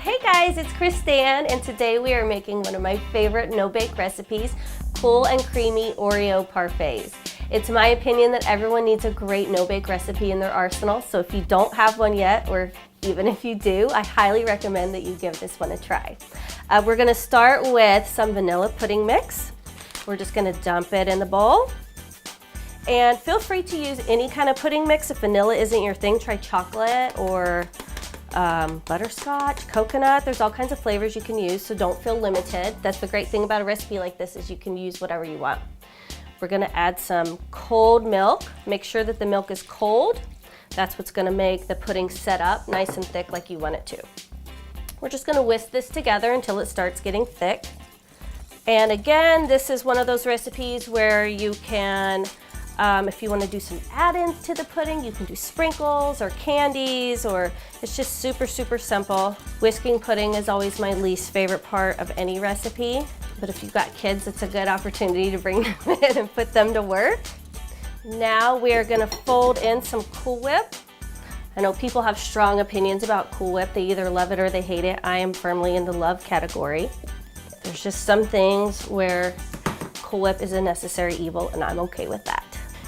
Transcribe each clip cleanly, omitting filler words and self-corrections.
Hey guys, it's Kristan, and today we are making one of my favorite no-bake recipes, cool and creamy Oreo parfaits. It's my opinion that everyone needs a great no-bake recipe in their arsenal, so if you don't have one yet, or even if you do, I highly recommend that you give this one a try. We're gonna start with some vanilla pudding mix. We're just gonna dump it in the bowl. And feel free to use any kind of pudding mix. If vanilla isn't your thing, try chocolate or butterscotch, coconut. There's all kinds of flavors you can use, so don't feel limited. That's the great thing about a recipe like this, is you can use whatever you want. We're gonna add some cold milk. Make sure that the milk is cold. That's what's gonna make the pudding set up nice and thick like you want it to. We're just gonna whisk this together until it starts getting thick. And again, this is one of those recipes where you can, if you want to do some add-ins to the pudding, you can do sprinkles or candies, or it's just super, super simple. Whisking pudding is always my least favorite part of any recipe, but if you've got kids, it's a good opportunity to bring them in and put them to work. Now we are going to fold in some Cool Whip. I know people have strong opinions about Cool Whip. They either love it or they hate it. I am firmly in the love category. There's just some things where Cool Whip is a necessary evil, and I'm okay with that.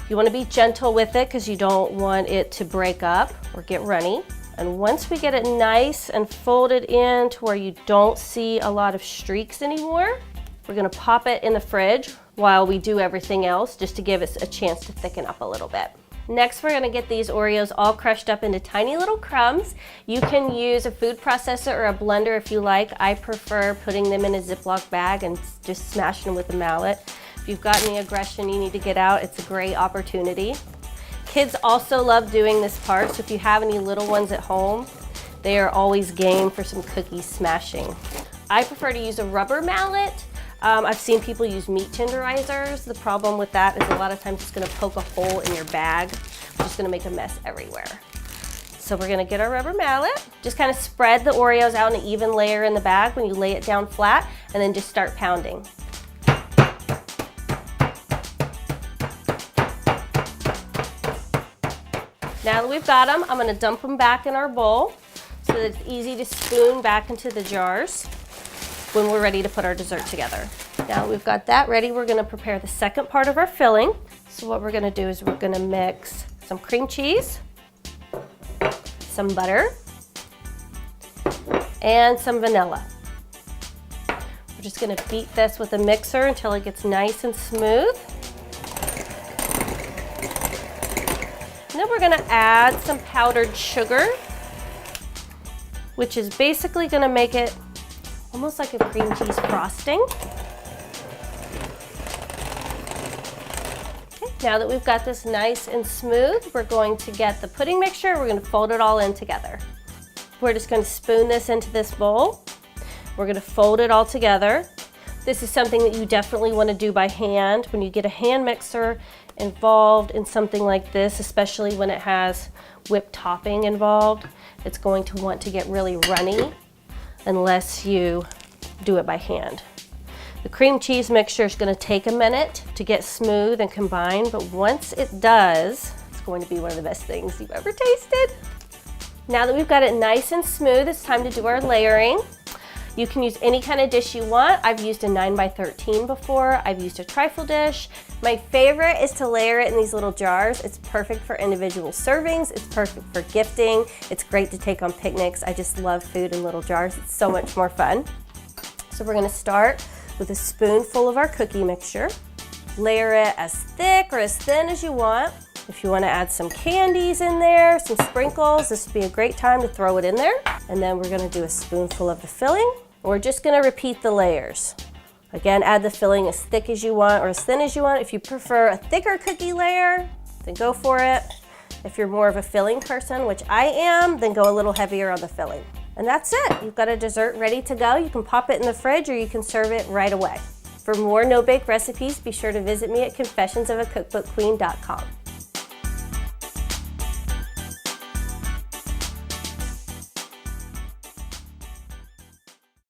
You want to be gentle with it because you don't want it to break up or get runny. And once we get it nice and folded in to where you don't see a lot of streaks anymore, we're going to pop it in the fridge while we do everything else, just to give us a chance to thicken up a little bit. Next, we're going to get these Oreos all crushed up into tiny little crumbs. You can use a food processor or a blender if you like. I prefer putting them in a Ziploc bag and just smashing them with a mallet. If you've got any aggression you need to get out, it's a great opportunity. Kids also love doing this part, so if you have any little ones at home, they are always game for some cookie smashing. I prefer to use a rubber mallet. I've seen people use meat tenderizers. The problem with that is a lot of times it's going to poke a hole in your bag, which is going to make a mess everywhere. So we're going to get our rubber mallet, just kind of spread the Oreos out in an even layer in the bag when you lay it down flat, and then just start pounding. Now that we've got them, I'm going to dump them back in our bowl so that it's easy to spoon back into the jars when we're ready to put our dessert together. Now we've got that ready, we're going to prepare the second part of our filling. So what we're going to do is we're going to mix some cream cheese, some butter, and some vanilla. We're just going to beat this with a mixer until it gets nice and smooth. And then we're going to add some powdered sugar, which is basically going to make it almost like a cream cheese frosting. Okay, now that we've got this nice and smooth, we're going to get the pudding mixture. We're going to fold it all in together. We're just going to spoon this into this bowl. We're going to fold it all together. This is something that you definitely want to do by hand. When you get a hand mixer involved in something like this, especially when it has whipped topping involved, it's going to want to get really runny unless you do it by hand. The cream cheese mixture is going to take a minute to get smooth and combined, but once it does, it's going to be one of the best things you've ever tasted. Now that we've got it nice and smooth, it's time to do our layering. You can use any kind of dish you want. I've used a 9x13 before. I've used a trifle dish. My favorite is to layer it in these little jars. It's perfect for individual servings. It's perfect for gifting. It's great to take on picnics. I just love food in little jars. It's so much more fun. So we're gonna start with a spoonful of our cookie mixture. Layer it as thick or as thin as you want. If you want to add some candies in there, some sprinkles, this would be a great time to throw it in there. And then we're going to do a spoonful of the filling. We're just going to repeat the layers. Again, add the filling as thick as you want or as thin as you want. If you prefer a thicker cookie layer, then go for it. If you're more of a filling person, which I am, then go a little heavier on the filling. And that's it. You've got a dessert ready to go. You can pop it in the fridge or you can serve it right away. For more no-bake recipes, be sure to visit me at confessionsofacookbookqueen.com.